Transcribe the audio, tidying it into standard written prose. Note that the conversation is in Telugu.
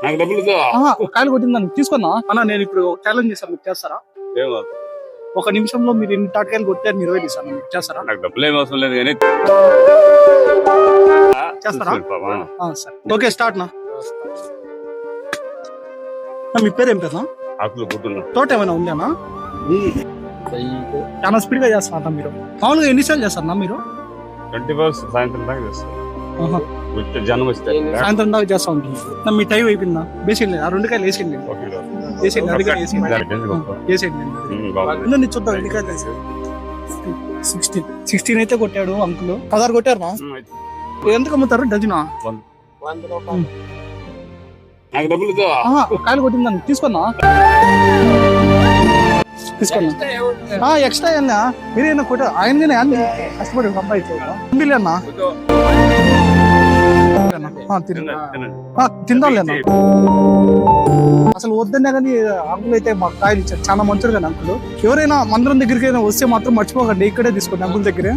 నాకు డబ్బులు కాయలు కొట్టిందని తీసుకున్నా అన్న. నేను ఇప్పుడు ఛాలెంజ్ చేస్తాను, మీరు చేస్తారా? ఒక నిమిషంలో మీరు ఎన్ని తాటకాయలు కొట్టారు నిర్వహిస్తాను, మీరు చేస్తారా? నాకు డబ్బులు ఏమి అవసరం లేదు కానీ చేస్తారా? సరే, ఓకే, స్టార్ట్ నా. మీ పేరు ఏం పేరునా? ఆకులు పుట్టున్నా. తోట ఏమైనా ఉందేనా? చాలా స్పీడ్ గా చేస్తారా మీరు? మామూలుగా ఎన్నిసార్లు చేస్తారా మీరు? 24 సాయంత్రం దాకా చేస్తాను. జనం వస్తే సాయంత్రం దాకా చేస్తా ఉంటుంది. మీ టైం అయిపోయిందా? బేసింది ఆ 2 కాయలు వేసింది. చూద్దాం. 16 అయితే కొట్టాడు అంకుల్. 16 కొట్టారు. ఎందుకు అమ్ముతారు డజనా? నాకు డబ్బులు కాయలు కొట్టిందని తీసుకున్నా. ఎక్స్ట్రా అన్నా మీరేనా కొట్ట ఆయనగానే అన్ని కష్టపడి సంపాదించాలి అన్నా. తిందాంలేనా? అసలు వద్దన్నా కానీ అంకుల్ అయితే మాకు కాయలు ఇచ్చారు. చాలా మంచిది కానీ అంకుల్. ఎవరైనా మందిరం దగ్గరికి వస్తే మాత్రం మర్చిపోకండి, ఇక్కడే తీసుకోండి అంకుల్ దగ్గరే.